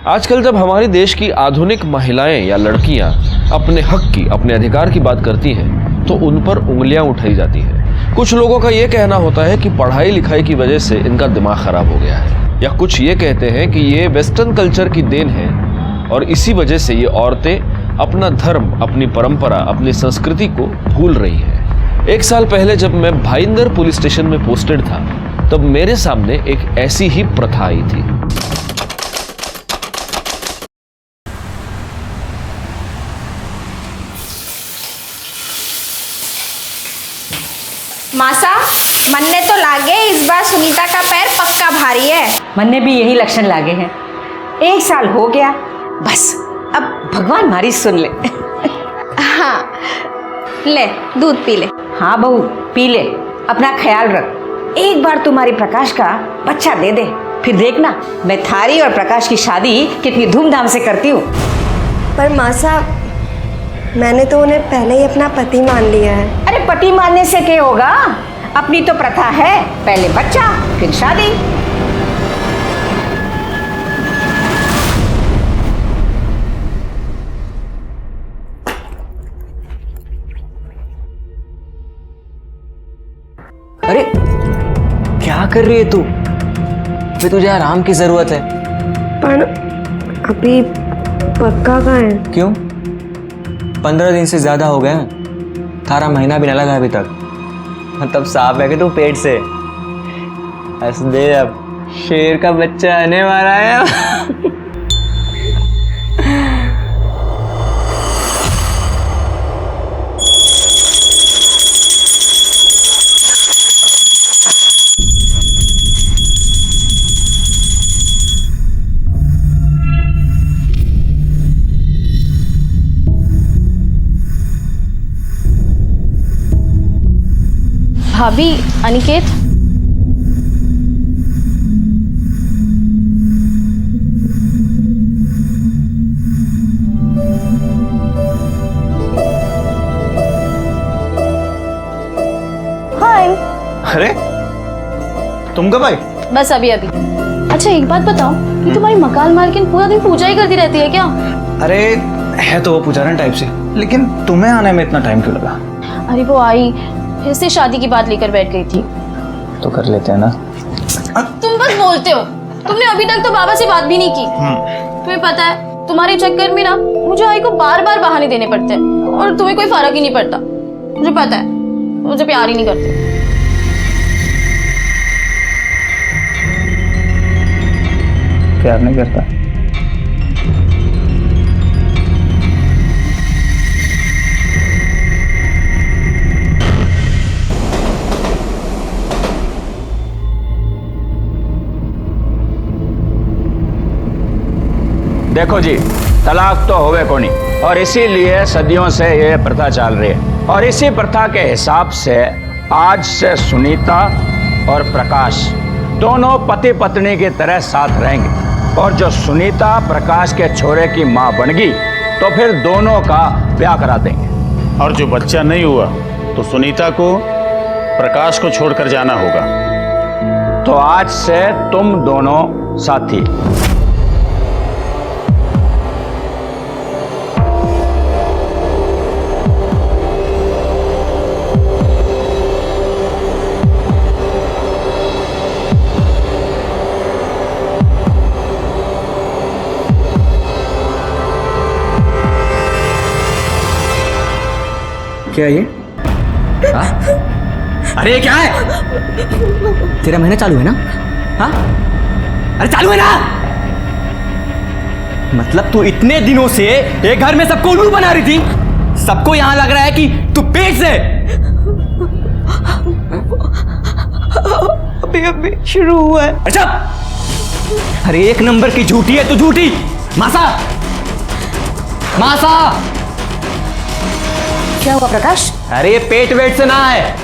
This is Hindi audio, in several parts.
आजकल जब हमारे देश की आधुनिक महिलाएं या लड़कियां अपने हक की, अपने अधिकार की बात करती हैं तो उन पर उंगलियां उठाई जाती हैं। कुछ लोगों का ये कहना होता है कि पढ़ाई लिखाई की वजह से इनका दिमाग खराब हो गया है, या कुछ ये कहते हैं कि ये वेस्टर्न कल्चर की देन है और इसी वजह से ये औरतें अपना धर्म, अपनी परंपरा, अपनी संस्कृति को भूल रही हैं। 1 साल पहले जब मैं भाईंदर पुलिस स्टेशन में पोस्टेड था तब मेरे सामने एक ऐसी ही प्रथा आई थी। मासा, मन्ने तो लागे इस बार सुनीता का पैर पक्का भारी है। मन्ने भी यही लक्षण लागे हैं। 1 साल हो गया, बस अब भगवान हमारी सुन ले। हाँ, ले दूध पी ले। हाँ बहू, पी ले, अपना ख्याल रख। एक बार तुम्हारी प्रकाश का बच्चा दे दे, फिर देखना मैं थारी और प्रकाश की शादी कितनी धूमधाम से करती हूँ। पर मासा, मैंने तो उन्हें पहले ही अपना पति मान लिया है। अरे पति मानने से क्या होगा, अपनी तो प्रथा है, पहले बच्चा फिर शादी। अरे क्या कर रही है तू? अभी तुझे आराम की जरूरत है। पर अभी पक्का कहाँ है? क्यों? 15 दिन से ज्यादा हो गए, थारा महीना भी ना लगा अभी तक। मतलब साफ है कि तू पेट से हंस दे, अब शेर का बच्चा आने वाला है। भाभी, अनिकेत। हाय। अरे तुम कब आए? बस अभी अभी। अच्छा एक बात बताओ, कि तुम्हारी मकान मालकिन पूरा दिन पूजा ही करती रहती है क्या? अरे है तो वो पुजारन टाइप से, लेकिन तुम्हें आने में इतना टाइम क्यों लगा? अरे वो आई, फिर से शादी की बात लेकर बैठ गई थी। तो कर लेते हैं ना। तुम बस बोलते हो, तुमने अभी तक तो बाबा से बात भी नहीं की। तुम्हें पता है, तुम्हारे चक्कर में ना मुझे आई को बार बार बहाने देने पड़ते हैं और तुम्हें कोई फर्क ही नहीं पड़ता। मुझे पता है, मुझे प्यार ही नहीं करते। प्यार नहीं करता? देखो जी, तलाक तो होवे कोनी और इसीलिए सदियों से ये प्रथा चल रही है। और इसी प्रथा के हिसाब से आज से सुनीता और प्रकाश दोनों पति पत्नी की तरह साथ रहेंगे। और जो सुनीता प्रकाश के छोरे की माँ बन गई तो फिर दोनों का ब्याह करा देंगे। और जो बच्चा नहीं हुआ तो सुनीता को प्रकाश को छोड़कर जाना होगा। तो आज से तुम दोनों साथी। क्या ये? हाँ? अरे ये क्या है? तेरा महीना चालू है ना? हाँ? अरे चालू है ना? मतलब तू इतने दिनों से एक घर में सबको उल्लू बना रही थी, सबको यहां लग रहा है कि तू पेट से। अभी अभी शुरू हुआ है। अच्छा, अरे 1 नंबर की झूठी है तू, झूठी। मासा, मासा। क्या हुआ प्रकाश? अरे ये पेट वेट से ना है।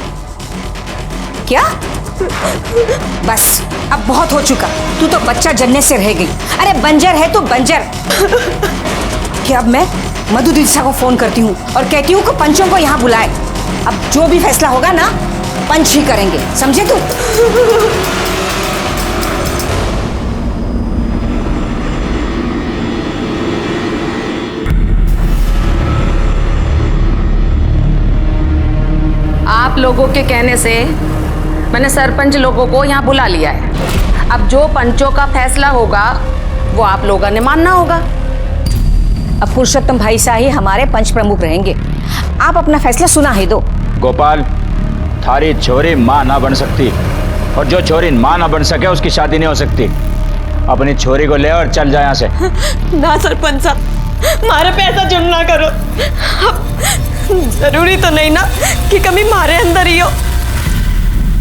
क्या? बस अब बहुत हो चुका, तू तो बच्चा जन्नत से रह गई। अरे बंजर है तो बंजर। कि अब मैं मधु दीक्षा को फोन करती हूँ और कहती हूँ कि पंचों को यहाँ बुलाए। अब जो भी फैसला होगा ना, पंच ही करेंगे, समझे तू? लोगों के कहने से मैंने सरपंच लोगों को यहाँ बुला लिया है। अब जो पंचों का फैसला होगा वो आप लोगों ने मानना होगा। अब पुरुषोत्तम भाई शाह ही हमारे पंच प्रमुख रहेंगे। आप अपना फैसला सुना ही दो। गोपाल, थारी छोरी माँ ना बन सकती, और जो छोरी माँ ना बन सके उसकी शादी नहीं हो सकती। अपनी छोरी को ले और चल जाए यहाँ से। ना सरपंच साहब, मारे पे ऐसा जुल्म ना करो। अब जरूरी तो नहीं ना कि कमी मारे अंदर ही हो,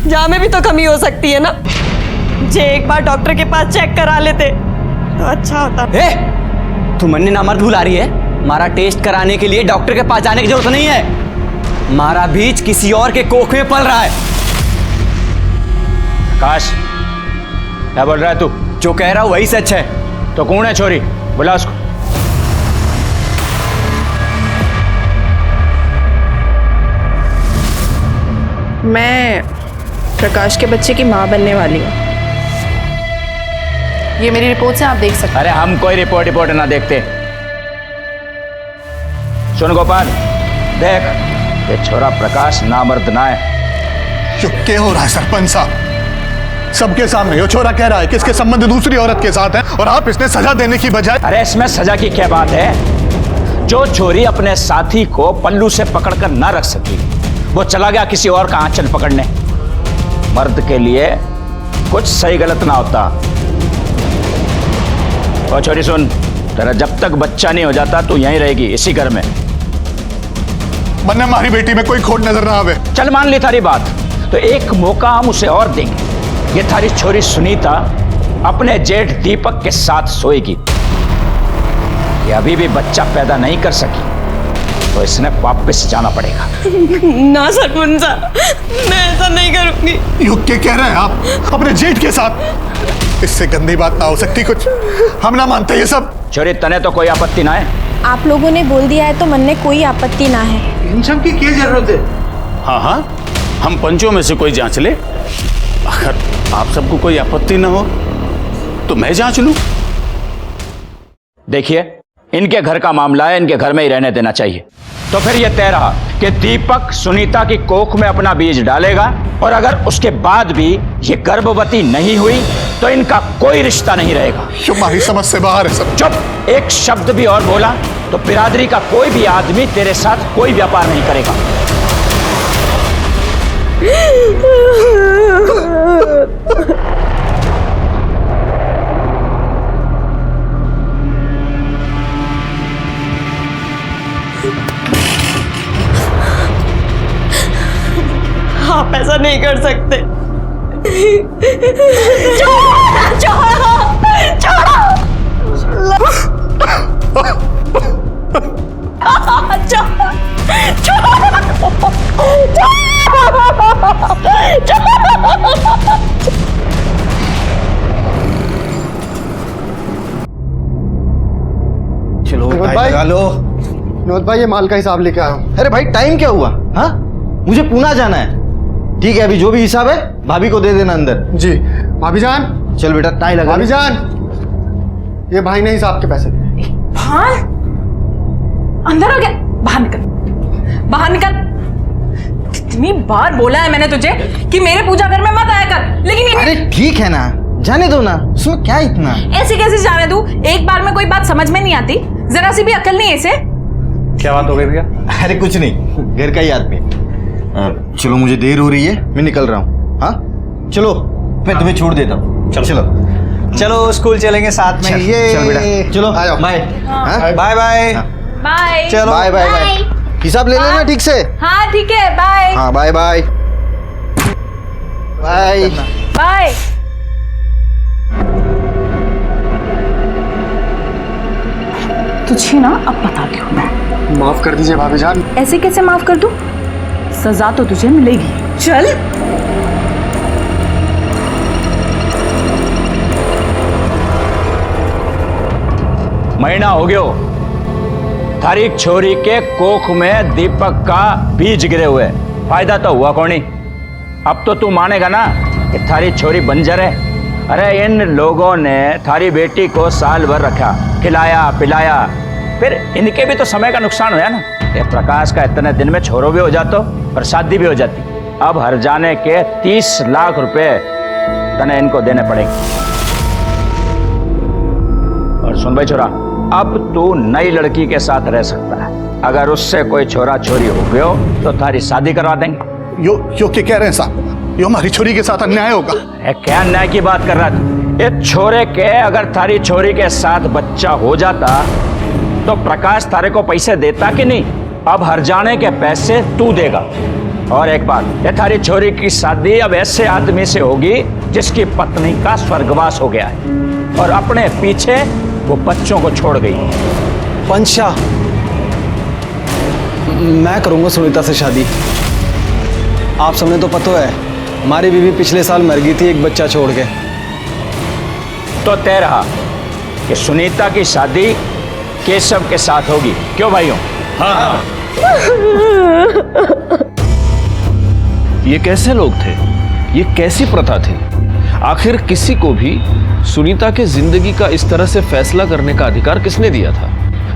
जा में भी तो कमी हो सकती है ना। जे एक बार डॉक्टर के पास चेक करा लेते तो अच्छा होता। तू मन्ने नामर्द भुला रही है। मारा टेस्ट कराने के लिए डॉक्टर के पास जाने की जरूरत नहीं है। मारा बीज किसी और के कोख में पल रहा है। आकाश, क्या बोल रहा है तू? जो कह रहा हूं वही सच है। तो कौन है छोरी? बुला उसको। मैं प्रकाश के बच्चे की माँ बनने वाली हूँ। ये मेरी रिपोर्ट से आप देख सकते अरे हम कोई रिपोर्ट ना देखते। सुन गोपाल, देख, ये छोरा प्रकाश नामर्द ना है। जो क्या हो रहा है सरपंच साहब? सबके सामने ये छोरा कह रहा है कि इसके संबंध दूसरी औरत के साथ है, और आप इसने सजा देने की बजाय। अरे इसमें सजा की क्या बात है? जो छोरी अपने साथी को पल्लू से पकड़कर ना रख सकी, वो चला गया किसी और का आंचल पकड़ने। मर्द के लिए कुछ सही गलत ना होता। और छोरी सुन, तेरा जब तक बच्चा नहीं हो जाता तू यहीं रहेगी, इसी घर में। मन्ने हमारी बेटी में कोई खोट नजर ना आवे। चल मान ली थारी बात, तो एक मौका हम उसे और देंगे। ये थारी छोरी सुनीता अपने जेठ दीपक के साथ सोएगी। ये अभी भी बच्चा पैदा नहीं कर सकी, तो इसने वापस जाना पड़ेगा। ना सरपंच साहब, मैं ऐसा नहीं करूंगी। युग के कह रहे हैं आप अपने जेठ के साथ? इससे गंदी बात ना हो सकती कुछ। हम ना मानते ये सब। छोरी, तने तो कोई आपत्ति ना है? आप लोगों ने बोल दिया है तो मन में कोई आपत्ति ना है। इन सब की क्या जरूरत है? हाँ हाँ, हम पंचों में से कोई जांच ले। अगर आप सबको कोई आपत्ति ना हो तो मैं जांच लूं। देखिए, इनके घर का मामला है, इनके घर में ही रहने देना चाहिए। तो फिर यह तय रहा कि दीपक सुनीता की कोख में अपना बीज डालेगा, और अगर उसके बाद भी ये गर्भवती नहीं हुई तो इनका कोई रिश्ता नहीं रहेगा। हमारी समझ से बाहर है सब। चुप! एक शब्द भी और बोला तो बिरादरी का कोई भी आदमी तेरे साथ कोई व्यापार नहीं करेगा। आप ऐसा नहीं कर सकते। चलो भाई लगा लो। विनोद भाई, ये माल का हिसाब लेके आया हूँ। अरे भाई, टाइम क्या हुआ? हाँ, मुझे पूना जाना है। ठीक है, अभी जो भी हिसाब है भाभी को दे देना अंदर। जी भाभी जान। चल बेटा, टाई लगा। भाभी जान, ये भाई ने हिसाब के पैसे दिए। हाँ, अंदर आ गया। बाहर निकल, बाहर निकल। कितनी बार बोला है मैंने तुझे कि मेरे पूजा घर में मत आया कर, लेकिन ये... अरे ठीक है ना, जाने दो ना, उसमें क्या इतना। ऐसे कैसे जाने दूं? एक बार में कोई बात समझ में नहीं आती? जरा सी भी अकल नहीं है इसे। क्या बात हो गई भैया? अरे कुछ नहीं, घर का ही आदमी। चलो, मुझे देर हो रही है, मैं निकल रहा हूँ। हाँ चलो, मैं तुम्हें छोड़ देता हूँ। चलो चलो, स्कूल चलेंगे साथ में। ये चल बेटा, चलो बाय। Bye bye. बाय। चलो बाय बाय बाय। हिसाब ले लेना ठीक से। हाँ ठीक है, बाय। हाँ बाय बाय बाय बाय। तुझे ना अब बताती हूँ मैं। माफ कर दीजिए भाभी जान। ऐसे कैसे माफ कर दूं? सजा तो तुझे मिलेगी। चल। महीना हो गयो थारी एक छोरी के कोख में दीपक का बीज गिरे हुए। फायदा तो हुआ कौनी? अब तो तू मानेगा ना कि थारी छोरी बंजर है। अरे इन लोगों ने थारी बेटी को साल भर रखा, खिलाया पिलाया, फिर इनके भी तो समय का नुकसान हुआ ना। ये प्रकाश का इतने दिन में छोरो भी हो जाता और शादी भी हो जाती। अब हर जाने के 30 लाख रुपए तने इनको देने पड़ेंगे। और सुन भाई छोरा, अब तू नई लड़की के साथ रह सकता है। अगर उससे कोई छोरा छोरी हो गयो तो तारी शादी करवा देंगे। यो क्या कह रहे हैं साहब? यो हमारी छोरी के साथ अन्याय होगा। क्या अन्याय की बात कर रहा था? एक छोरे के अगर थारी छोरी के साथ बच्चा हो जाता तो प्रकाश तारे को पैसे देता कि नहीं? अब हर जाने के पैसे तू देगा। और एक बात, ये थारी छोरी की शादी अब ऐसे आदमी से होगी जिसकी पत्नी का स्वर्गवास हो गया है और अपने पीछे वो बच्चों को छोड़ गई। पंचा, मैं करूंगा सुनीता से शादी। आप सबने तो पता है हमारी बीवी पिछले साल मर गई थी एक बच्चा छोड़ के। तो तय रहा कि सुनीता की शादी केशव के साथ होगी। क्यों भाइयों? हाँ। ये कैसे लोग थे? ये कैसी प्रथा थी? आखिर किसी को भी सुनीता के जिंदगी का इस तरह से फैसला करने का अधिकार किसने दिया था?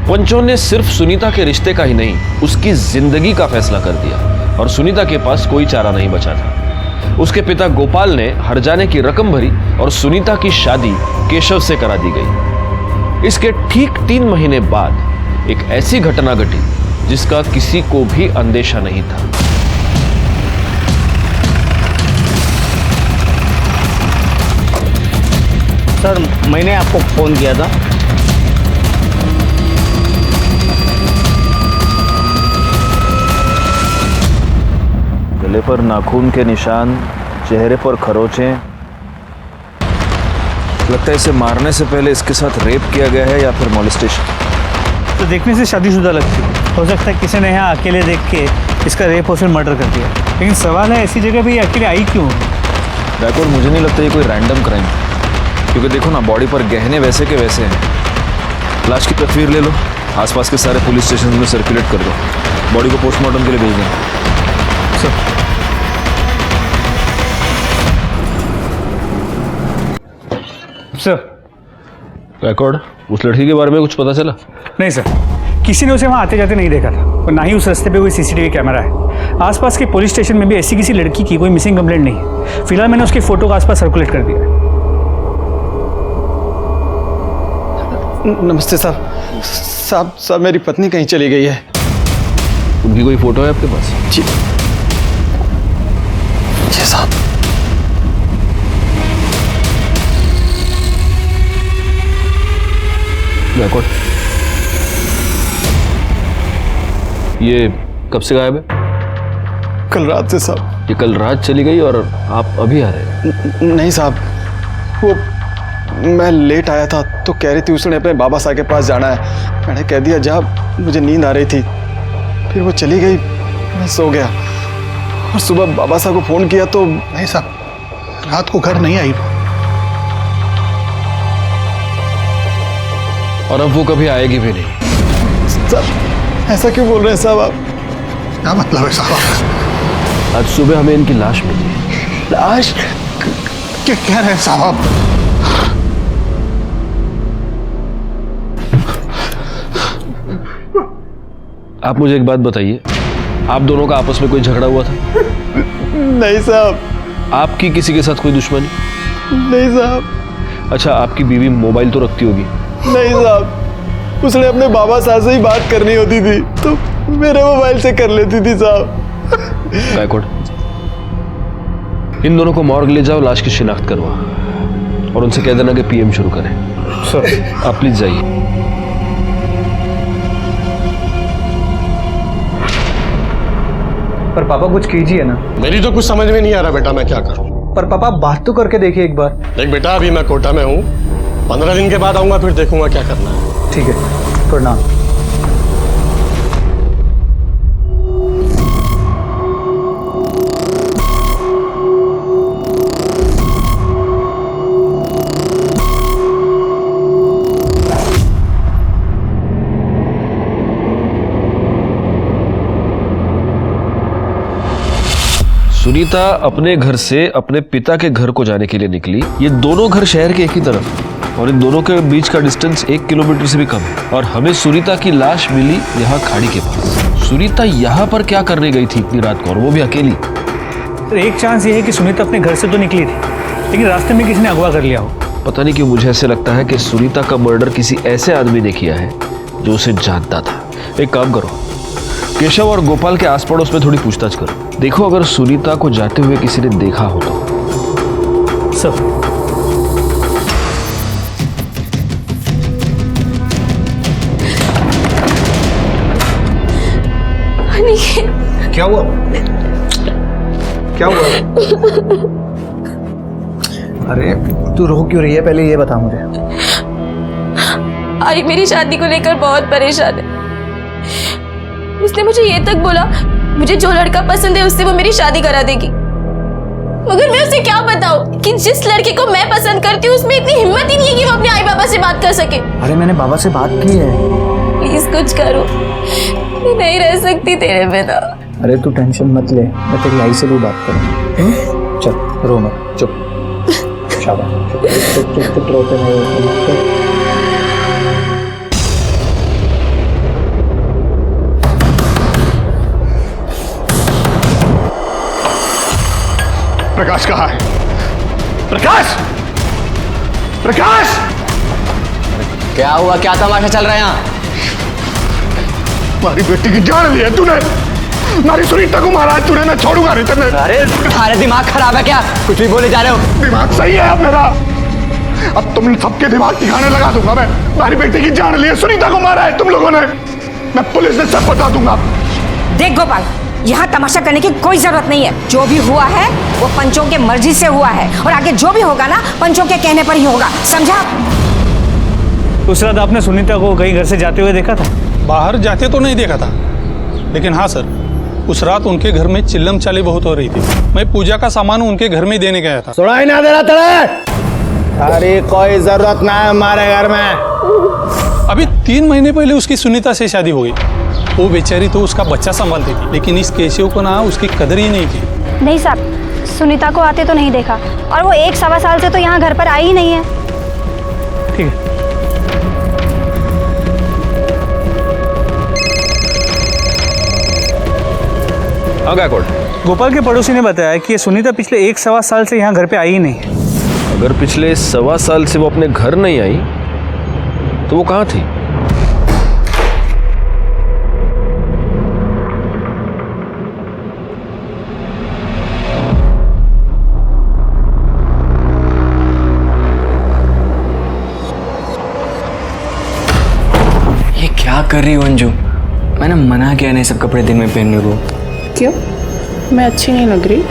पंचों ने सिर्फ सुनीता के रिश्ते का ही नहीं, उसकी जिंदगी का फैसला कर दिया और सुनीता के पास कोई चारा नहीं बचा था। उसके पिता गोपाल ने हरजाने की रकम भरी और सुनीता की शादी केशव से करा दी गई। इसके ठीक 3 महीने बाद एक ऐसी घटना घटी जिसका किसी को भी अंदेशा नहीं था। सर, मैंने आपको फोन किया था। गले पर नाखून के निशान, चेहरे पर खरोंचें। लगता है इसे मारने से पहले इसके साथ रेप किया गया है या फिर मॉलेस्टेशन। तो देखने से शादीशुदा लगती है। हो सकता है किसी ने यहाँ अकेले देख के इसका रेप और फिर मर्डर कर दिया। लेकिन सवाल है ऐसी जगह पे ये अकेले आई क्यों? बैकवर्ड, मुझे नहीं लगता ये कोई रैंडम क्राइम, क्योंकि देखो ना बॉडी पर गहने वैसे के वैसे हैं। लाश की तस्वीर ले लो, आसपास के सारे पुलिस स्टेशन में सर्कुलेट कर दो, बॉडी को पोस्टमार्टम के लिए भेज दें। सर, बैकवर्ड, उस लड़की के बारे में कुछ पता चला? नहीं सर, किसी ने उसे वहाँ आते जाते नहीं देखा था और ना ही उस रास्ते पे कोई सीसीटीवी कैमरा है। आसपास के पुलिस स्टेशन में भी ऐसी किसी लड़की की कोई मिसिंग कंप्लेंट नहीं है। फिलहाल मैंने उसकी फोटो को आसपास सर्कुलेट कर दिया है। नमस्ते साहब। साहब मेरी पत्नी कहीं चली गई है। उनकी कोई फोटो है आपके पास? जी साहब। बैकवर्ड, ये कब से गायब है? कल रात से साहब। ये कल रात चली गई और आप अभी आ रहे हैं? नहीं साहब, वो मैं लेट आया था तो कह रही थी उसने अपने बाबा साहब के पास जाना है। मैंने कह दिया जा, मुझे नींद आ रही थी। फिर वो चली गई, मैं सो गया और सुबह बाबा साहब को फोन किया तो नहीं साहब, रात को घर नहीं आई। और अब वो कभी आएगी भी नहीं। साहब ऐसा क्यों बोल रहे हैं साहब आप? क्या मतलब है साहब? आज सुबह हमें इनकी लाश मिली। लाश? क्या कह रहे हैं साहब? आप मुझे एक बात बताइए, आप दोनों का आपस में कोई झगड़ा हुआ था? नहीं साहब। आपकी किसी के साथ कोई दुश्मनी? नहीं साहब। अच्छा, आपकी बीवी मोबाइल तो रखती होगी? नहीं साहब, उसने अपने बाबा साहब से ही बात करनी होती थी तो मेरे मोबाइल से कर लेती थी साहब। बैकवर्ड, इन दोनों को मॉर्ग ले जाओ, लाश की शिनाख्त करवा और उनसे कह देना कि पीएम शुरू करें। सर आप प्लीज जाइए। पर पापा कुछ कीजिए ना। मेरी तो कुछ समझ में नहीं आ रहा बेटा, मैं क्या करूं? पर पापा बात तो करके देखिए एक बार। देख बेटा, अभी मैं कोटा में हूं, 15 दिन के बाद आऊंगा, फिर देखूंगा क्या करना है। ठीक है, प्रणाम। सुनीता अपने घर से अपने पिता के घर को जाने के लिए निकली। ये दोनों घर शहर के एक ही तरफ हैं और इन दोनों के बीच का डिस्टेंस 1 किलोमीटर से भी कम है। और हमें सुनीता की लाश मिली यहाँ खाड़ी के पास। सुनीता यहाँ पर क्या करने गई थी इतनी रात को, और वो भी अकेली? तो एक चांस ये है कि सुनीता अपने घर से तो निकली थी, लेकिन रास्ते में किसी ने अगवा कर लिया हो। पता नहीं क्यों मुझे ऐसे लगता है कि सुनीता का मर्डर किसी ऐसे आदमी ने किया है जो उसे जानता था। एक काम करो, केशव और गोपाल के आस पड़ोस में थोड़ी पूछताछ करो, देखो अगर सुनीता को जाते हुए किसी ने देखा हो तो। सर क्या हुआ? क्या हुआ? अरे तू रो क्यों रही है, पहले ये बता मुझे। आई मेरी शादी को लेकर बहुत परेशान है। उसने मुझे ये तक बोला मुझे जो लड़का पसंद है उससे वो मेरी शादी करा देगी, मगर मैं उसे क्या बताऊं कि जिस लड़के को मैं पसंद करती हूँ उसमें इतनी हिम्मत ही नहीं है कि वो अपने आई बाबा से बात कर सके। अरे मैंने बाबा से बात की है। प्लीज कुछ करो, मैं नहीं रह सकती तेरे बिना। अरे तू टेंशन मत ले, मैं तेरी आई से भी बात करूँ। चल रो मत, चुप, शाबाश, चुप चुप चुप, रोते नहीं। प्रकाश कहाँ है? प्रकाश! प्रकाश! क्या हुआ, क्या तमाशा चल रहा है यहाँ? हमारी बेटी की जान ली है तूने, हमारी सुनीता को मारा है तूने, मैं छोड़ूंगा नहीं तेरे। अरे तुम्हारे दिमाग खराब है क्या? कुछ भी बोले जा रहे हो। दिमाग सही है अब मेरा, अब तुम सबके दिमाग ठिकाने लगा दूंगा मैं। हमारी बेटी की जान ली है, सुनीता को मारा है तुम लोगों ने, मैं पुलिस से सब बता दूंगा। देख गोपाल, यहाँ तमाशा करने की कोई जरूरत नहीं है। जो भी हुआ है वो पंचों के मर्जी से हुआ है, और आगे जो भी होगा ना पंचों के कहने पर ही होगा, समझा? उस रात आपने सुनीता को कहीं घर से जाते हुए देखा था? बाहर जाते तो नहीं देखा था, लेकिन हाँ सर, उस रात उनके घर में चिल्लम चाली बहुत हो रही थी। मैं पूजा का सामान उनके घर में देने गया था। सुनाई ना दे रहा तेरे? अरे कोई जरूरत ना है हमारे घर में। अभी 3 महीने पहले उसकी सुनीता से शादी हो गई। वो बेचारी तो उसका बच्चा संभालती थी, लेकिन इस केशव को ना उसकी कदर ही नहीं की। नहीं साहब, सुनीता को आते तो नहीं देखा, और वो 1-1.25 साल से तो यहाँ घर पर आई ही नहीं है। ठीक है। गोपाल के पड़ोसी ने बताया कि सुनीता पिछले 1-1.25 साल से यहाँ घर पे आई ही नहीं है। अगर पिछले 1.25 साल से वो अपने घर नहीं आई तो वो कहाँ थी? ये क्या कर रही हो अंजू? मैंने मना किया नहीं सब कपड़े दिन में पहनने को। क्यों? मैं अच्छी नहीं लग रही?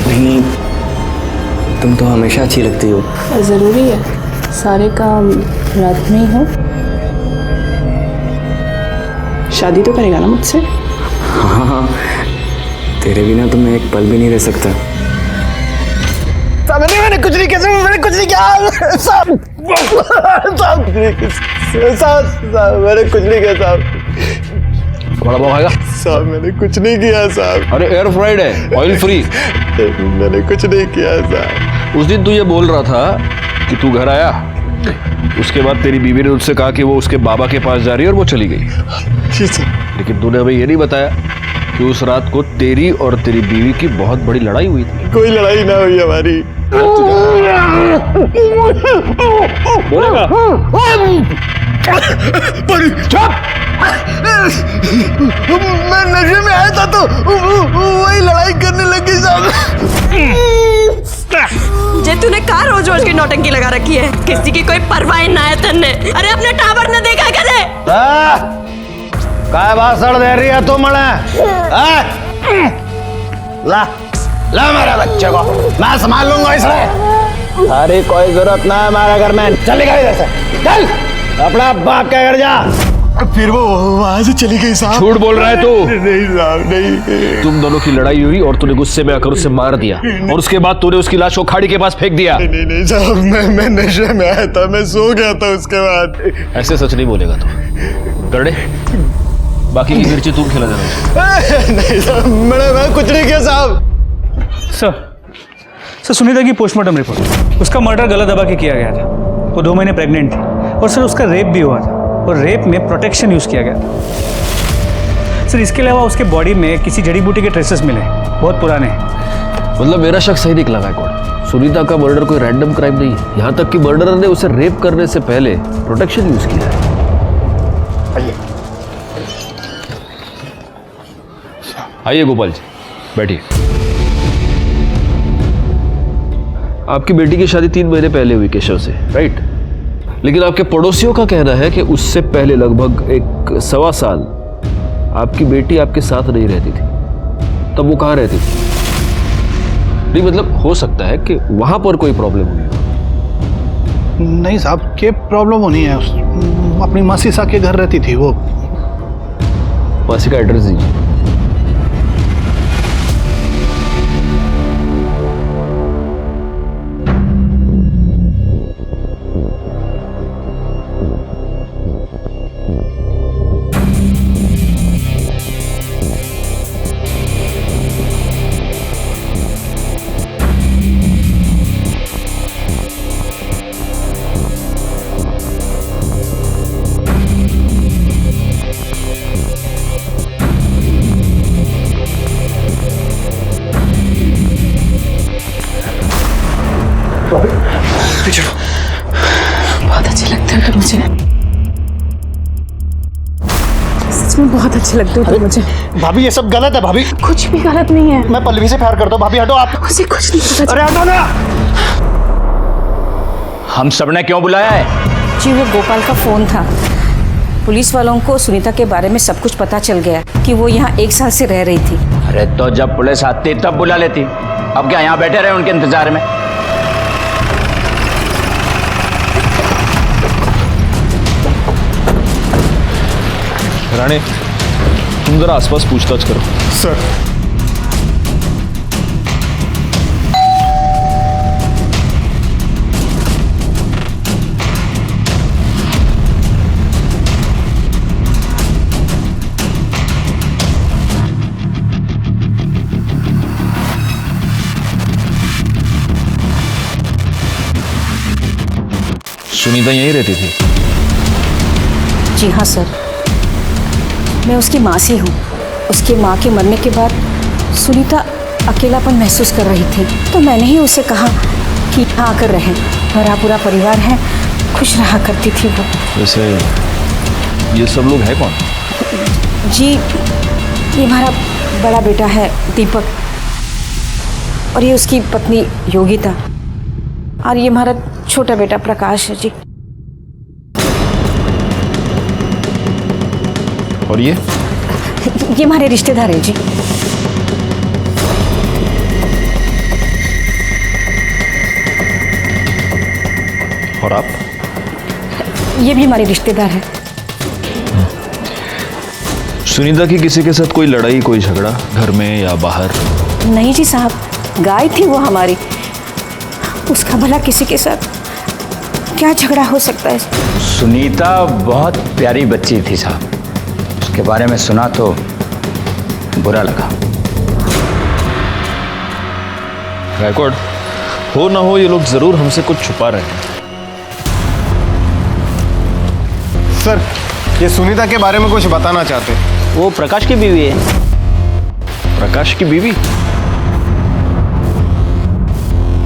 नहीं, तुम तो हमेशा अच्छी लगती हो। ज़रूरी है सारे काम रात में ही हो? शादी तो करेगा ना मुझसे? हाँ, तेरे बिना तो मैं एक पल भी नहीं रह सकता। मैंने कुछ नहीं किया, मैंने कुछ नहीं किया, मैंने कुछ नहीं किया साहब। बड़ा भाव आएगा साहब, मैंने कुछ नहीं किया साहब। अरे एयर फ्राइड है, ऑयल फ्री। मैंने कुछ नहीं किया साहब। उस दिन तू ये बोल रहा था कि तू घर आया, उसके बाद तेरी बीवी ने उससे कहा कि वो उसके बाबा के पास जा रही है और वो चली गई। जी सर। लेकिन तूने हमें ये नहीं बताया कि उस रात को तेरी और तेरी बीवी की बहुत बड़ी लड़ाई हुई थी। कोई लड़ाई ना हुई हमारी। बोलेगा? मैं नशे में आया था तो वही लड़ाई करने लगी साहब। जे तूने कहा रोज रोज की नौटंकी लगा रखी है, किसी की कोई परवाह ना है तन्ने। अरे अपने टावर ने देखा करे? काय भाषण दे रही है तू मने? ला ला मेरे बच्चे को, मैं संभाल लूंगा इसे। अरे कोई जरूरत ना है हमारे घर में, चलेगा इधर से, चल अपना बाप के घर जा। फिर वो वहां से चली गई साहब। झूठ बोल रहा है तू? नहीं साहब, नहीं। तुम दोनों की लड़ाई हुई और तूने गुस्से में आकर उसे मार दिया, और उसके बाद तूने उसकी लाश को खाड़ी के पास फेंक दिया। नहीं साहब, मैं नशे में आया था, मैं सो गया था उसके बाद। ऐसे सच नहीं बोलेगा तू। करने बाकी की मिर्ची तुम खिला देना। नहीं साहब, मैं कुछ नहीं किया साहब। सर सुनीता की पोस्टमार्टम रिपोर्ट, उसका मर्डर गला दबा के किया गया था। वो 2 महीने प्रेग्नेंट थी, और सर उसका रेप भी हुआ था, और रेप में प्रोटेक्शन यूज़ किया गया था। सर इसके अलावा उसके बॉडी में किसी जड़ी बूटी के ट्रेसेस मिले, बहुत पुराने। मतलब मेरा शक सही निकला गायकवाड़। सुनीता का मर्डर कोई रैंडम क्राइम नहीं है, यहाँ तक कि मर्डरर ने उसे रेप करने से पहले प्रोटेक्शन यूज किया है। आइए गोपाल जी, बैठिए। आपकी बेटी की शादी 3 महीने पहले हुई केशव से, राइट? लेकिन आपके पड़ोसियों का कहना है कि उससे पहले लगभग 1.25 साल आपकी बेटी आपके साथ नहीं रहती थी। तब वो कहाँ रहती थी? नहीं मतलब हो सकता है कि वहां पर कोई प्रॉब्लम हुई हो। नहीं साहब, क्या प्रॉब्लम होनी है? अपनी मासी सा के घर रहती थी वो। मासी का एड्रेस दीजिए। बहुत अच्छे लगते हो तुम मुझे, सच में बहुत अच्छे लगते हो तुम मुझे। भाभी ये सब गलत है भाभी। कुछ भी गलत नहीं है। मैं पल्लवी से प्यार करता हूँ भाभी, हटो आप। मुझे कुछ नहीं पता। अरे हटो ना। हम सबने क्यों बुलाया है? जी वो गोपाल का फोन था। पुलिस वालों को सुनीता के बारे में सब कुछ पता चल गया कि वो यहाँ 1 साल से रह रही थी। अरे तो जब पुलिस आती तब बुला लेती, अब क्या यहाँ बैठे रहे उनके इंतजार में? राणे, तुम जरा आसपास पूछताछ करो। सर। सुनीता यहीं रहती थी? जी हाँ सर, मैं उसकी मासी हूँ। उसकी माँ के मरने के बाद सुनीता अकेलापन महसूस कर रही थी, तो मैंने ही उसे कहा कि यहाँ आकर रहे। मेरा पूरा परिवार है, खुश रहा करती थी वो। वैसे ये सब लोग हैं कौन? जी ये हमारा बड़ा बेटा है दीपक, और ये उसकी पत्नी योगिता, और ये हमारा छोटा बेटा प्रकाश है जी। और ये हमारे रिश्तेदार है जी। और आप? ये भी हमारे रिश्तेदार है। सुनीता की किसी के साथ कोई लड़ाई, कोई झगड़ा घर में या बाहर? नहीं जी साहब, गाय थी वो हमारी, उसका भला किसी के साथ क्या झगड़ा हो सकता है? सुनीता बहुत प्यारी बच्ची थी साहब, उसके बारे में सुना तो बुरा लगा। गायकवाड़, हो ना हो ये लोग जरूर हमसे कुछ छुपा रहे हैं। सर, ये सुनीता के बारे में कुछ बताना चाहते? वो प्रकाश की बीवी है। प्रकाश की बीवी?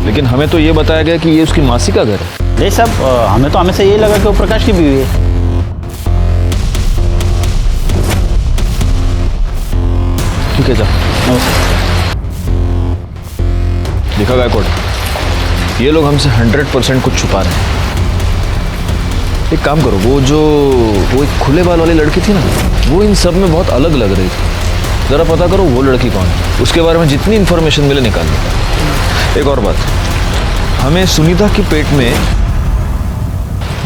लेकिन हमें तो ये बताया गया कि ये उसकी मासी का घर है। नहीं साहब, हमें तो हमेशा यही लगा कि वो प्रकाश की बीवी है। ठीक है, जाओ। देखा गायकवाड़, ये लोग हमसे 100% कुछ छुपा रहे हैं। एक काम करो, वो एक खुले बाल वाली लड़की थी ना, वो इन सब में बहुत अलग लग रही थी। जरा पता करो वो लड़की कौन है, उसके बारे में जितनी इंफॉर्मेशन मिले निकाल लो। एक और बात, हमें सुनीता के पेट में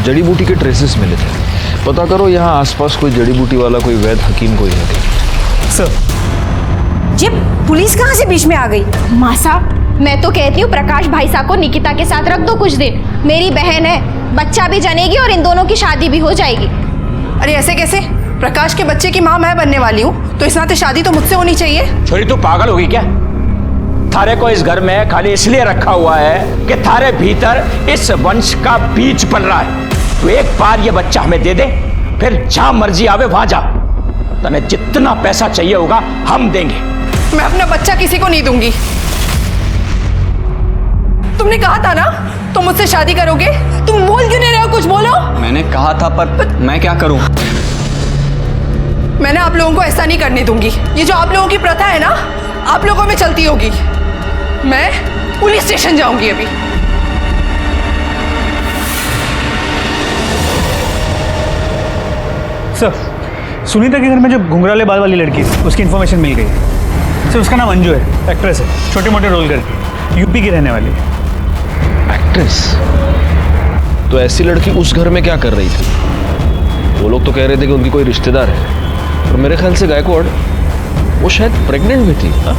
जड़ी बूटी के ट्रेसेस मिले थे। पता करो यहाँ आसपास कोई जड़ी बूटी वाला, कोई वैद्य हकीम कोई है क्या? सर जी, पुलिस कहाँ से बीच में आ गई? माँ साहब, मैं तो कहती हूँ प्रकाश भाई साहब को निकिता के साथ रख दो कुछ दिन। मेरी बहन है, बच्चा भी जनेगी और इन दोनों की शादी भी हो जाएगी। अरे ऐसे कैसे? प्रकाश के बच्चे की माँ मैं बनने वाली हूँ, तो इस नाते शादी तो मुझसे होनी चाहिए। छोरी तू पागल होगी क्या? थारे को इस घर में खाली इसलिए रखा हुआ है कि थारे भीतर इस वंश का बीज पल रहा है। तो एक बार ये बच्चा हमें दे दे, फिर जहां मर्जी आवे वहां जा। तने जितना पैसा चाहिए होगा हम देंगे। मैं अपना बच्चा किसी को नहीं दूंगी। तुमने कहा था ना तुम मुझसे शादी करोगे। तुम बोल क्यों नहीं रहे हो? कुछ बोलो। मैंने कहा था, पर मैं क्या करूं? मैंने आप लोगों को ऐसा नहीं करने दूंगी। ये जो आप लोगों की प्रथा है ना, आप लोगों में चलती होगी। मैं पुलिस स्टेशन जाऊंगी अभी। सर, सुनीता के घर में जो घुंघराले बाल वाली लड़की थी, उसकी इन्फॉर्मेशन मिल गई है। सर, उसका नाम अंजू है, एक्ट्रेस है, छोटे मोटे रोल करती, यूपी की रहने वाली है। एक्ट्रेस? तो ऐसी लड़की उस घर में क्या कर रही थी? वो लोग तो कह रहे थे कि उनकी कोई रिश्तेदार है, और मेरे ख्याल से गायकवाड़ वो शायद प्रेग्नेंट भी थी। हा?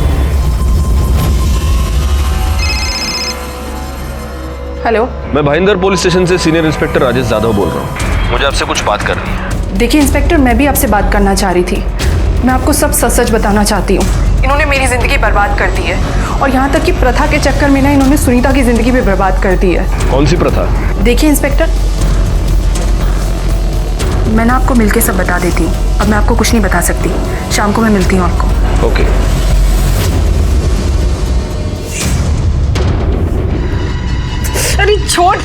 हेलो, मैं भाईंदर पुलिस स्टेशन से सीनियर इंस्पेक्टर राजेश यादव बोल रहा हूँ। मुझे आपसे कुछ बात करनी है। देखिए इंस्पेक्टर, मैं भी आपसे बात करना चाह रही थी। मैं आपको सब सच सच बताना चाहती हूँ। इन्होंने मेरी ज़िंदगी बर्बाद कर दी है, और यहाँ तक कि प्रथा के चक्कर में ना इन्होंने सुनीता की ज़िंदगी भी बर्बाद कर दी है। कौन सी प्रथा? देखिए इंस्पेक्टर, मैं ना आपको मिलके सब बता देती हूँ। अब मैं आपको कुछ नहीं बता सकती। शाम को मैं मिलती हूँ आपको। ओके। अरे छोड़।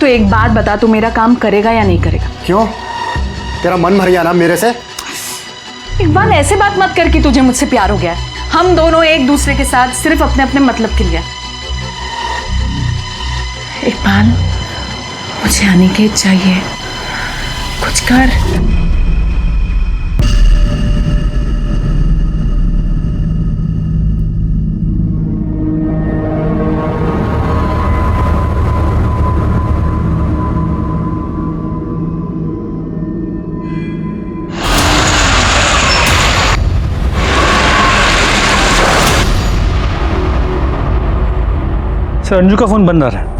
तो एक बात बता, तू मेरा काम करेगा या नहीं करेगा? क्यों? तेरा मन भर गया ना मेरे से? इकबाल, ऐसे बात मत कर कि तुझे मुझसे प्यार हो गया है। हम दोनों एक दूसरे के साथ सिर्फ अपने अपने मतलब के लिए। इकबाल, मुझे अनिकेत चाहिए, कुछ कर। सर, अंजू का फोन बंद आ रहा है।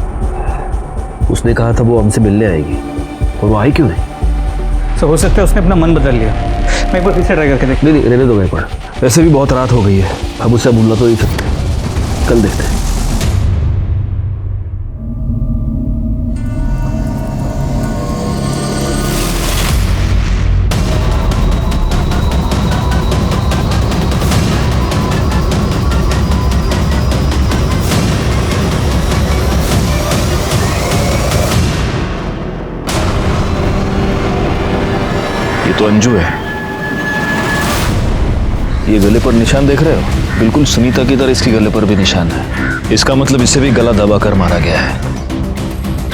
उसने कहा था वो हमसे मिलने आएगी, और वो आई क्यों नहीं? सर, हो सकता है उसने अपना मन बदल लिया। मैं एक बार फिर से ट्राई करके देख। नहीं, रहने दो गायकवाड़। वैसे भी बहुत रात हो गई है, अब उससे भूलना तो नहीं सकते। कल देखते हैं। तो अंजू है। ये गले पर निशान देख रहे हो? बिल्कुल सुनीता की तरह इसके गले पर भी निशान है। इसका मतलब इसे भी गला दबाकर मारा गया है,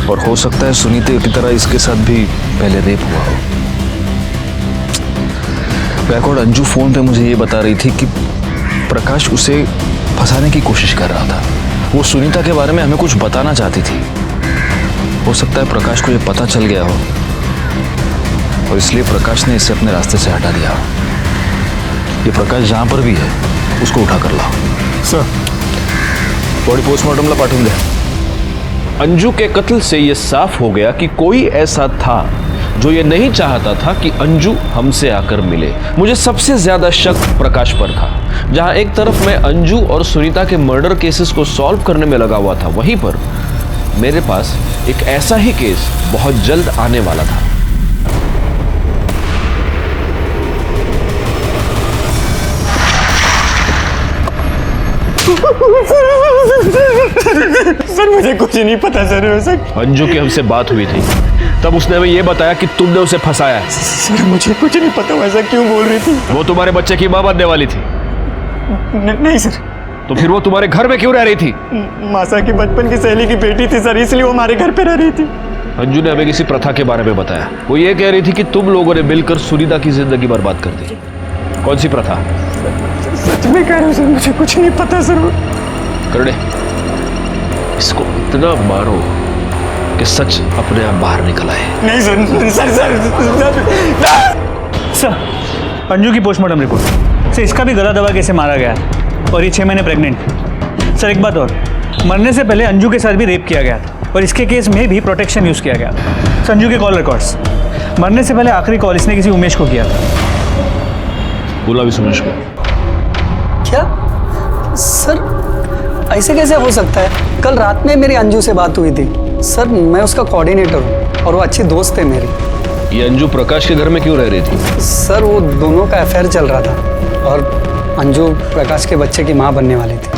और हो सकता है सुनीता की तरह इसके साथ भी पहले रेप हुआ हो। गायकवाड़, अंजू फोन पे मुझे ये बता रही थी कि प्रकाश उसे फंसाने की कोशिश कर रहा था। वो सुनीता के बारे में हमें कुछ बताना चाहती थी। हो सकता है प्रकाश को ये पता चल गया हो, और इसलिए प्रकाश ने इसे अपने रास्ते से हटा दिया। ये प्रकाश जहां पर भी है उसको उठा कर लाओ। सर, बॉडी पोस्टमार्टम ला पाठवून दे। अंजू के कत्ल से यह साफ हो गया कि कोई ऐसा था जो ये नहीं चाहता था कि अंजू हमसे आकर मिले। मुझे सबसे ज्यादा शक प्रकाश पर था। जहां एक तरफ मैं अंजू और सुनीता के मर्डर केसेस को सॉल्व करने में लगा हुआ था, वहीं पर मेरे पास एक ऐसा ही केस बहुत जल्द आने वाला था। सर, मुझे कुछ नहीं पता सर। अंजू की हमसे बात हुई थी, तब उसने हमें यह बताया कि तुमने उसे फंसाया है। सर, मुझे कुछ नहीं पता। वैसा क्यों बोल रही थी? वो तुम्हारे बच्चे की मां बनने वाली थी। नहीं सर। तो फिर वो तुम्हारे घर में क्यों रह रही थी? मासा की बचपन की सहेली की बेटी थी सर, इसलिए वो हमारे घर पे रह रही थी। अंजू ने हमें किसी प्रथा के बारे में बताया। वो ये कह रही थी कि तुम लोगों ने मिलकर सुनीता की जिंदगी बर्बाद कर दी। कौन सी प्रथा? सच में कह रहा हूँ सर, मुझे कुछ नहीं पता सर। करने इसको इतना मारो कि सच अपने आप बाहर निकल आए। नहीं सर, अंजू की पोस्टमार्टम रिपोर्ट से इसका भी गला दबा कैसे मारा गया, और ये 6 महीने प्रेग्नेंट। सर, एक बात और, मरने से पहले अंजू के साथ भी रेप किया गया था, और इसके केस में भी प्रोटेक्शन यूज किया गया था। संजू के कॉल रिकॉर्ड्स, मरने से पहले आखिरी कॉल इसने किसी उमेश को किया था। बोला भी उमेश को। क्या सर, ऐसे कैसे हो सकता है? कल रात में मेरी अंजू से बात हुई थी सर। मैं उसका कोऑर्डिनेटर हूँ, और वो अच्छी दोस्त है मेरी। ये अंजू प्रकाश के घर में क्यों रह रही थी? सर, वो दोनों का अफेयर चल रहा था, और अंजू प्रकाश के बच्चे की माँ बनने वाली थी।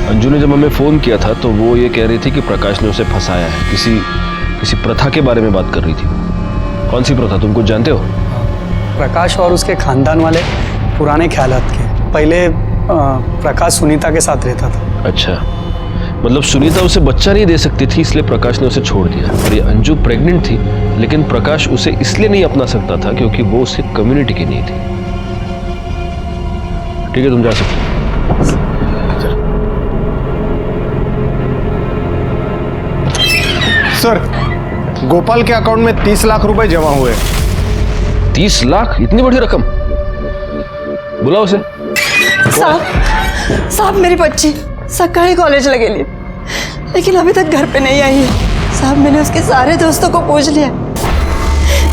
अंजू ने जब हमें फोन किया था तो वो ये कह रही थी कि प्रकाश ने उसे फंसाया है, किसी प्रथा के बारे में बात कर रही थी। कौन सी प्रथा, तुम कुछ जानते हो? प्रकाश और उसके खानदान वाले पुराने ख्यालात के। पहले प्रकाश सुनीता के साथ रहता था। अच्छा, मतलब सुनीता उसे बच्चा नहीं दे सकती थी इसलिए प्रकाश ने उसे छोड़ दिया। और ये अंजू प्रेग्नेंट थी, लेकिन प्रकाश उसे इसलिए नहीं अपना सकता था क्योंकि वो उसकी कम्युनिटी की नहीं थी। ठीक है, तुम जा सकते हो। सर, गोपाल के अकाउंट में 30 लाख रुपए जमा हुए। 30 लाख? इतनी बड़ी रकम? बुलाओ उसे। साहब मेरी बच्ची सकाळी कॉलेज लगेली, लेकिन अभी तक घर पे नहीं आई है। साहब मैंने उसके सारे दोस्तों को पूछ लिया,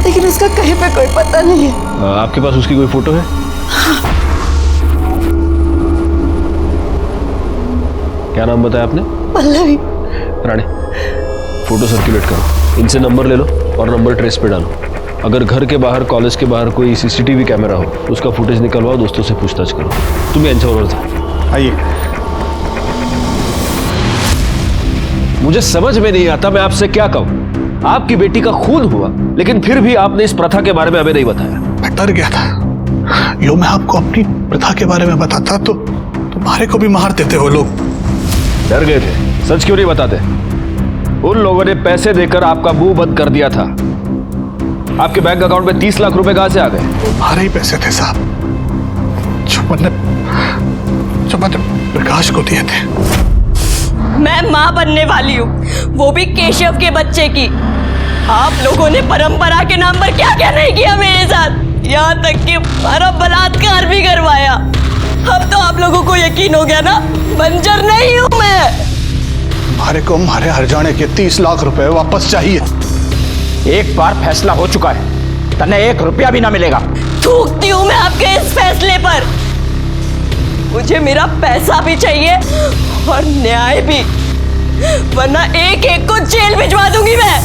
लेकिन उसका कहीं पे कोई पता नहीं है। आपके पास उसकी कोई फोटो है? क्या नाम बताया आपने? पल्लवी। रानी, फोटो सर्कुलेट करो, इनसे नंबर ले लो और नंबर ट्रेस पे डालो। अगर घर के बाहर, कॉलेज के बाहर कोई सीसीटीवी कैमरा हो, उसका फुटेज निकलवाओ, दोस्तों से पूछताछ करो। तुम्हें यांच्यावर था। आइए। मुझे समझ में नहीं आता मैं आपसे क्या कहूं। आपकी बेटी का खून हुआ, लेकिन फिर भी आपने इस प्रथा के बारे में हमें नहीं बताया। मैं डर गया था, यो मैं आपको अपनी प्रथा के बारे में बताता तो तुम्हारे को भी मार देते हो लोग। डर गए थे? सच क्यों नहीं बताते? उन लोगों ने पैसे देकर आपका मुंह बंद कर दिया था। आपके बैंक अकाउंट में 30 लाख रुपए कहां से आ गए? हमारे ही पैसे थे साहब, जो मैंने प्रकाश को दिए थे। मैं माँ बनने वाली हूँ, वो भी केशव के बच्चे की। आप लोगों ने परंपरा के नाम पर क्या क्या नहीं किया मेरे साथ, यहाँ तक कि हमारा बलात्कार भी करवाया। अब तो आप लोगों को यकीन हो गया ना, बंजर नहीं हूँ मैं। हमारे को हमारे हरजाने के 30 लाख रुपए वापस चाहिए। एक बार फैसला हो चुका है, तन्ने 1 रुपया भी ना मिलेगा। थूकती हूँ मैं आपके इस फैसले पर। मुझे मेरा पैसा भी चाहिए और न्याय भी, वरना एक एक को जेल भिजवा दूंगी मैं।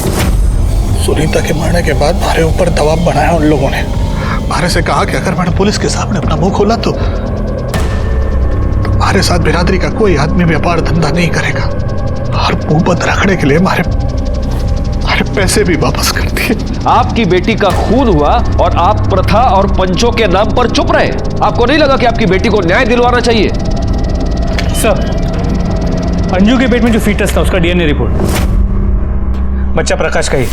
सुनीता के मरने के बाद हमारे ऊपर दबाव बनाया उन लोगों ने। हमारे से कहा कि अगर मैंने पुलिस के सामने अपना मुंह खोला तो हमारे साथ बिरादरी का कोई आदमी व्यापार धंधा नहीं करेगा, और मुंह बंद रखने के लिए हमारे पैसे भी वापस कर दिए। आपकी बेटी का खून हुआ और आप प्रथा और पंचों के नाम पर चुप रहे। आपको नहीं लगा कि आपकी बेटी को न्याय दिलवाना चाहिए? सर, अंजू के पेट में जो फीटस था उसका डीएनए रिपोर्ट बच्चा प्रकाश का ही।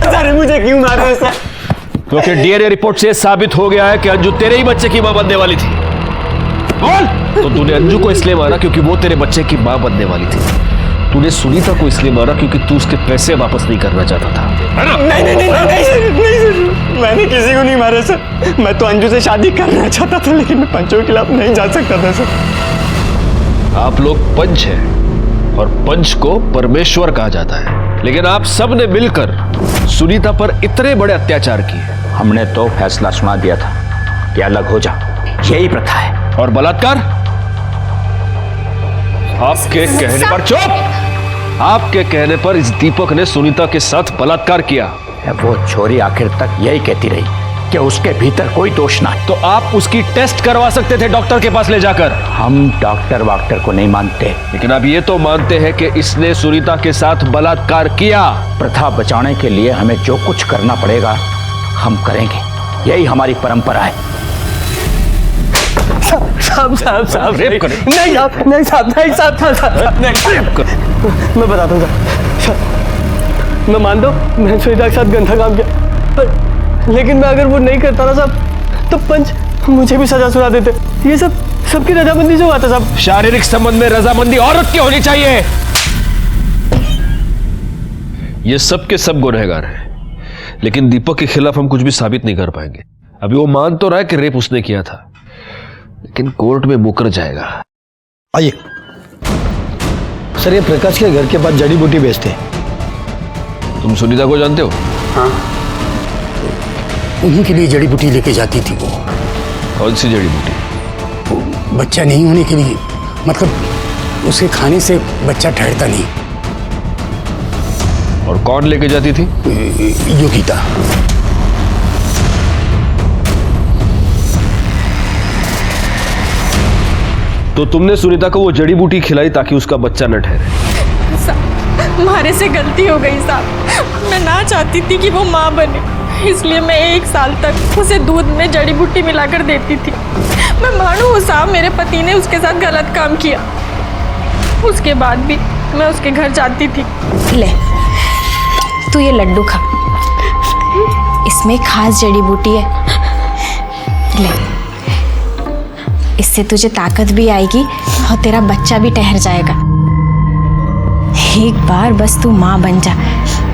सर मुझे क्यों मार रहे हो सर? क्योंकि डीएनए रिपोर्ट से साबित हो गया है कि अंजू तेरे ही बच्चे की मां बनने वाली थी। बोल! तो तूने अंजू को इसलिए मारा क्योंकि वो तेरे बच्चे की मां बनने वाली थी। तूने सुनीता को इसलिए मारा क्योंकि तू उसके पैसे वापस नहीं करना चाहता था, है ना? नहीं, मैंने किसी को नहीं मारा सर। मैं तो अंजू से शादी करना चाहता था, लेकिन मैं पंचों के खिलाफ नहीं जा सकता था सर। आप लोग पंच हैं और पंच को परमेश्वर कहा जाता है, लेकिन आप सब ने मिलकर सुनीता पर इतने बड़े अत्याचार किए। हमने तो फैसला सुना दिया था कि अलग हो जा, यही प्रथा है। और बलात्कार? आपके कहने पर चुप! आपके कहने पर इस दीपक ने सुनीता के साथ बलात्कार किया। वो छोरी आखिर तक यही कहती रही कि उसके भीतर कोई दोष ना है। तो आप उसकी टेस्ट करवा सकते थे डॉक्टर के पास ले जाकर। हम डॉक्टर वाक्टर को नहीं मानते, लेकिन आप ये तो मानते हैं कि इसने सुनीता के साथ बलात्कार किया। प्रथा बचाने के लिए हमें जो कुछ करना पड़ेगा हम करेंगे, यही हमारी परंपरा है। साहब रेप करें? नहीं साहब मैं बताता हूँ सर, मैं मान दो मैं सुनीता के साथ गंदा काम किया, लेकिन मैं अगर वो नहीं करता ना साहब तो पंच मुझे भी सजा सुना देते। ये सब सबकी रजामंदी से हुआ था साहब। शारीरिक संबंध में रजामंदी औरत की होनी चाहिए। ये सब के सब गुनहगार हैं, लेकिन दीपक के खिलाफ हम कुछ भी साबित नहीं कर पाएंगे। अभी वो मान तो रहा है कि रेप उसने किया था, लेकिन कोर्ट में मुकर जाएगा। आइए सर, ये प्रकाश के घर के पास जड़ी बूटी बेचते हैं। तुम सुनीता को जानते हो? हाँ, उन्हीं के लिए जड़ी बूटी लेके जाती थी वो। कौन सी जड़ी बूटी? बच्चा नहीं होने के लिए, मतलब उसे खाने से बच्चा ठहरता नहीं। और कौन लेके जाती थी? योगिता। तो तुमने सुनीता को वो जड़ी बूटी खिलाई ताकि उसका बच्चा न ठहरे। हमारे से गलती हो गई साहब। मैं ना चाहती थी कि वो माँ बने, इसलिए मैं 1 साल तक उसे दूध में जड़ी बूटी मिलाकर देती थी। मैं मानू हूँ साहब, मेरे पति ने उसके साथ गलत काम किया, उसके बाद भी मैं उसके घर जाती थी। ले तू ये लड्डू खा, इसमें खास जड़ी बूटी है। ले, इससे तुझे ताकत भी आएगी और तेरा बच्चा भी ठहर जाएगा। एक बार बस तू माँ बन जा,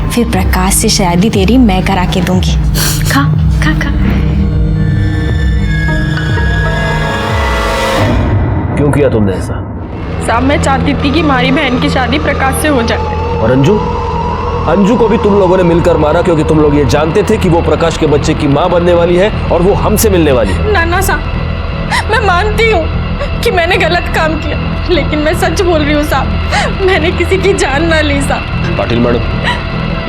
फिर प्रकाश से शादी तेरी मैं करा के दूंगी। खा खा खा। क्यों किया तुमने ऐसा? साहब मैं चाहती थी कि हमारी बहन की शादी प्रकाश से हो जाए। और अंजू? अंजू को भी तुम लोगों ने मिलकर मारा क्योंकि तुम लोग ये जानते थे कि वो प्रकाश के बच्चे की माँ बनने वाली है और वो हमसे मिलने वाली है। ना साहब, मैं मानती हूँ कि मैंने गलत काम किया, लेकिन मैं सच बोल रही हूँ साहब, मैंने किसी की जान ना ली साहब। पाटिल मैडम,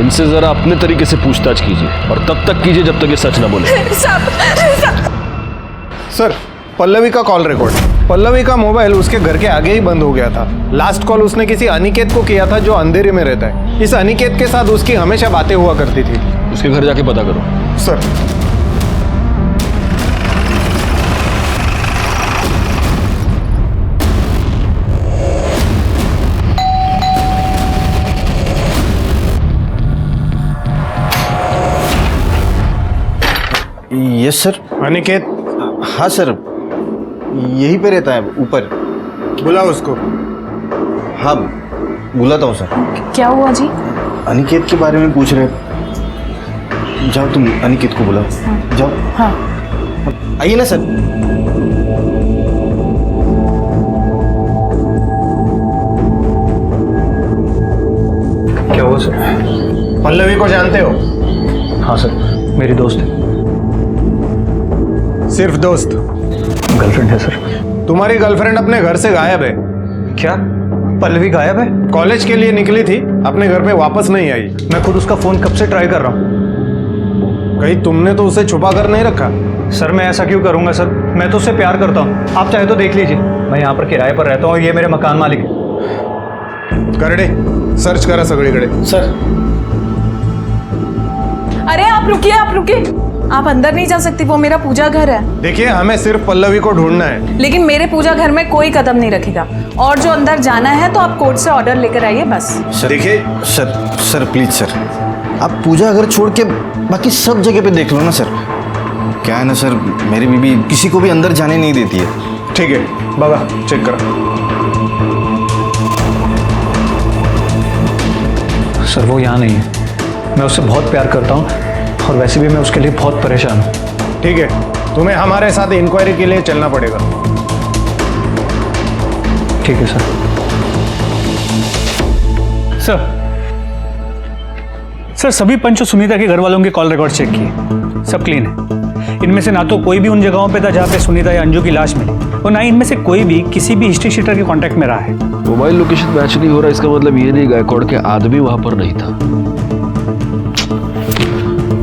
इनसे जरा अपने तरीके से पूछताछ कीजिए और तब तक कीजिए जब तक ये सच ना बोले। सर, पल्लवी का कॉल रिकॉर्ड। पल्लवी का मोबाइल उसके घर के आगे ही बंद हो गया था। लास्ट कॉल उसने किसी अनिकेत को किया था जो अंधेरे में रहता है। इस अनिकेत के साथ उसकी हमेशा बातें हुआ करती थी। उसके घर जाके पता करो। सर। Yes sir. अनिकेत? हाँ सर, यहीं पे रहता है, ऊपर। बुलाओ उसको। हाँ, बुलाता हूँ सर। क्या हुआ जी? अनिकेत के बारे में पूछ रहे। जाओ तुम अनिकेत को बुलाओ। जाओ। हाँ। आइए ना सर। क्या हुआ सर? पल्लवी को जानते हो? हाँ सर, मेरी दोस्त है। सिर्फ दोस्त? गर्लफ्रेंड है सर। तुम्हारी गर्लफ्रेंड अपने घर से गायब है। क्या? पल्लवी गायब है? कॉलेज के लिए निकली थी, अपने घर पे वापस नहीं आई। मैं खुद उसका फोन कब से ट्राई कर रहा हूँ। कहीं तुमने तो उसे छुपा कर नहीं रखा? सर मैं ऐसा क्यों करूंगा सर, मैं तो उससे प्यार करता हूँ। आप चाहे तो देख लीजिए, मैं यहाँ पर किराए पर रहता हूँ, ये मेरे मकान मालिक है। करडे सर्च करा सगळीकडे। सर। अरे आप रुकिए, आप अंदर नहीं जा सकती, वो मेरा पूजा घर है। देखिए, हमें सिर्फ पल्लवी को ढूंढना है। लेकिन मेरे पूजा घर में कोई कदम नहीं रखेगा, और जो अंदर जाना है तो आप कोर्ट से ऑर्डर लेकर आइए बस। देखिए सर प्लीज सर, आप पूजा घर छोड़ के बाकी सब जगह पे देख लो ना सर। क्या है ना सर, मेरी बीबी किसी को भी अंदर जाने नहीं देती है। ठीक है, बाबा चेक करा। सर वो यहाँ नहीं है, मैं उससे बहुत प्यार करता हूँ और वैसे भी मैं उसके लिए बहुत परेशान हूँ। ठीक है, तुम्हें हमारे साथ इंक्वायरी के लिए चलना पड़ेगा। ठीक है सर। सर सभी पंच सुनीता के घर वालों के कॉल रिकॉर्ड चेक किए, सब क्लीन है। इनमें से ना तो कोई भी उन जगहों पे था जहाँ पे सुनीता या अंजू की लाश मिली, और ना इनमें से कोई भी किसी भी हिस्ट्री शीटर के कांटेक्ट में रहा है। मोबाइल लोकेशन मैच नहीं हो रहा, इसका मतलब ये नहीं गायकवाड़ के आदमी वहां पर नहीं था।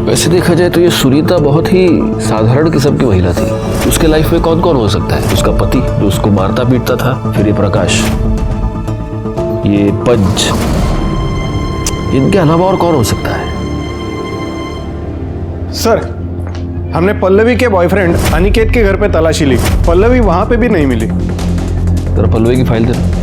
वैसे देखा जाए तो ये सुनीता बहुत ही साधारण किस्म की महिला थी। उसके लाइफ में कौन कौन हो सकता है? उसका पति जो उसको मारता पीटता था, फिर ये प्रकाश, ये पंच, इनके अलावा और कौन हो सकता है? सर, हमने पल्लवी के बॉयफ्रेंड अनिकेत के घर पे तलाशी ली, पल्लवी वहां पे भी नहीं मिली। जरा पल्लवी की फाइल दे।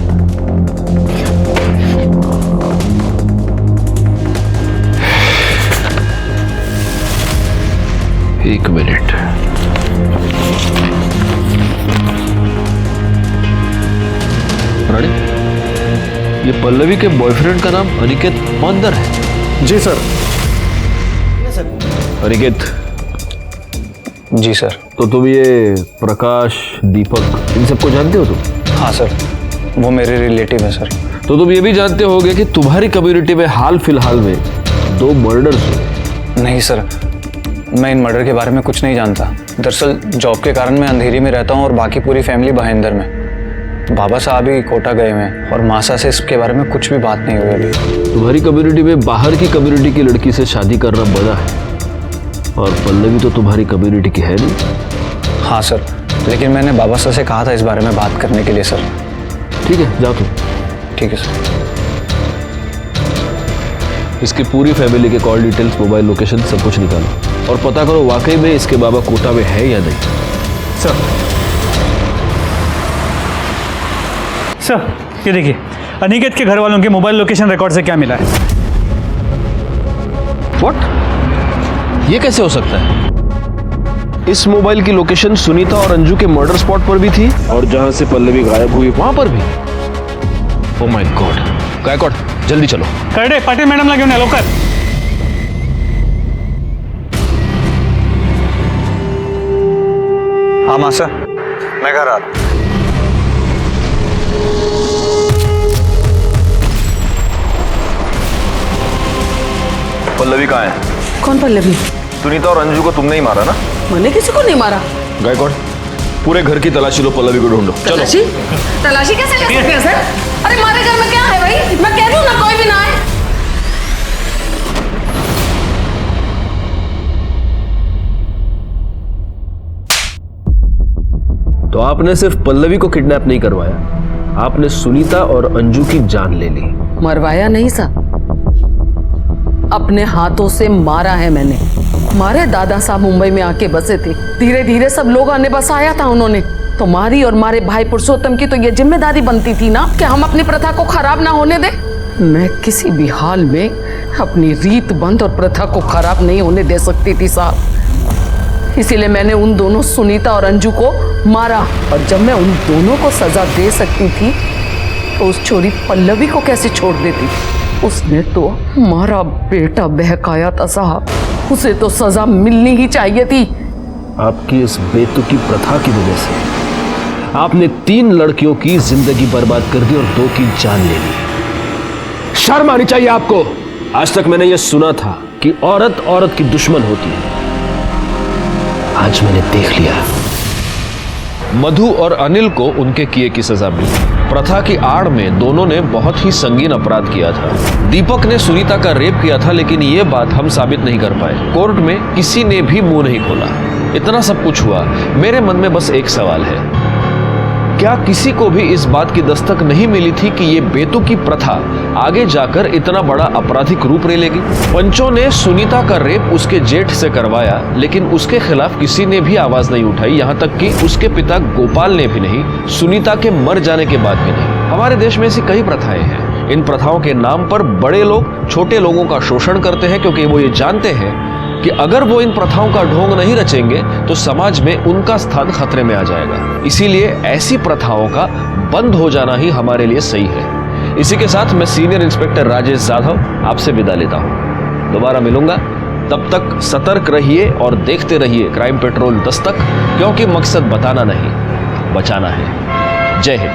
एक मिनट। रानी, ये पल्लवी के बॉयफ्रेंड का नाम अनिकेत मंदर है? जी सर। अनिकेत? जी सर। तो तुम ये प्रकाश, दीपक, इन सबको जानते हो तुम? हाँ सर, वो मेरे रिलेटिव है सर। तो तुम ये भी जानते होगे कि तुम्हारी कम्युनिटी में हाल फिलहाल में 2 मर्डर्स हुए? नहीं सर, मैं इन मर्डर के बारे में कुछ नहीं जानता। दरअसल जॉब के कारण मैं अंधेरी में रहता हूँ और बाकी पूरी फैमिली भाईंदर में। बाबा साहब ही कोटा गए हुए हैं और मासा से इसके बारे में कुछ भी बात नहीं हुई अभी। तुम्हारी कम्युनिटी में बाहर की कम्युनिटी की लड़की से शादी करना बड़ा है, और पल्लवी तो तुम्हारी कम्युनिटी की है नहीं। हाँ सर, लेकिन मैंने बाबा सर से कहा था इस बारे में बात करने के लिए सर। ठीक है, जाओ तुम। ठीक है सर। इसकी पूरी फैमिली के कॉल डिटेल्स, मोबाइल लोकेशन सब कुछ निकालो और पता करो वाकई में इसके बाबा कोटा में है या नहीं। सर ये देखिए, अनिकेत के घर वालों के मोबाइल लोकेशन रिकॉर्ड से क्या मिला है। व्हाट? ये कैसे हो सकता है? इस मोबाइल की लोकेशन सुनीता और अंजू के मर्डर स्पॉट पर भी थी और जहां से पल्लवी गायब हुई वहां पर भी। Oh my God. गायकवाड जल्दी चलो। करडे पाटिल मॅडमला घेऊन या लवकर। हाँ मासा, मैं घर आ रहा हूँ। पल्लवी कहाँ है? कौन पल्लवी? सुनीता और अंजू को तुमने ही मारा ना? मैंने किसी को नहीं मारा। गायकवाड पूरे घर की तलाशी लो, पल्लवी को ढूंढो। चलो। तलाशी? तलाशी कैसे ले सकते हैं सर? अरे हमारे घर में क्या है भाई? मैं कह रही हूँ ना, कोई भी ना है। तो आपने सिर्फ पल्लवी को किडनैप नहीं करवाया, आपने सुनीता और अंजू की जान ले ली। मरवाया नहीं साहब, अपने हाथों से मारा है मैंने। हमारे दादा साहब मुंबई में आके बसे थे, धीरे धीरे सब लोगों ने बसाया था उन्होंने। तो मारी और मारे भाई पुरुषोत्तम की तो ये जिम्मेदारी बनती थी ना कि हम अपनी प्रथा को खराब ना होने दें। मैं किसी भी हाल में अपनी रीत बंद और प्रथा को खराब नहीं होने दे सकती थी साहब। इसीलिए मैंने उन दोनों सुनीता और अंजू को मारा। और जब मैं उन दोनों को सजा दे सकती थी तो उस छोरी पल्लवी को कैसे छोड़ देती? उसने तो हमारा बेटा बहकाया था साहब, उसे तो सजा मिलनी ही चाहिए थी। आपकी इस बेतुकी प्रथा की वजह से आपने 3 लड़कियों की जिंदगी बर्बाद कर दी और 2 की जान ले ली। शर्म आनी चाहिए आपको। आज तक मैंने यह सुना था कि औरत औरत की दुश्मन होती है, आज मैंने देख लिया। मधु और अनिल को उनके किए की सजा मिली। प्रथा की आड़ में दोनों ने बहुत ही संगीन अपराध किया था। दीपक ने सुनीता का रेप किया था, लेकिन ये बात हम साबित नहीं कर पाए। कोर्ट में किसी ने भी मुंह नहीं खोला। इतना सब कुछ हुआ, मेरे मन में बस एक सवाल है, क्या किसी को भी इस बात की दस्तक नहीं मिली थी कि ये बेतुकी प्रथा आगे जाकर इतना बड़ा आपराधिक रूप ले लेगी? पंचों ने सुनीता का रेप उसके जेठ से करवाया, लेकिन उसके खिलाफ किसी ने भी आवाज नहीं उठाई, यहाँ तक कि उसके पिता गोपाल ने भी नहीं, सुनीता के मर जाने के बाद भी नहीं। हमारे देश में ऐसी कई प्रथाएं हैं। इन प्रथाओं के नाम पर बड़े लोग छोटे लोगों का शोषण करते हैं, क्योंकि वो ये जानते हैं कि अगर वो इन प्रथाओं का ढोंग नहीं रचेंगे तो समाज में उनका स्थान खतरे में आ जाएगा। इसीलिए ऐसी प्रथाओं का बंद हो जाना ही हमारे लिए सही है। इसी के साथ मैं सीनियर इंस्पेक्टर राजेश जाधव आपसे विदा लेता हूं। दोबारा मिलूंगा, तब तक सतर्क रहिए और देखते रहिए क्राइम पेट्रोल दस्तक, क्योंकि मकसद बताना नहीं, बचाना है। जय हिंद।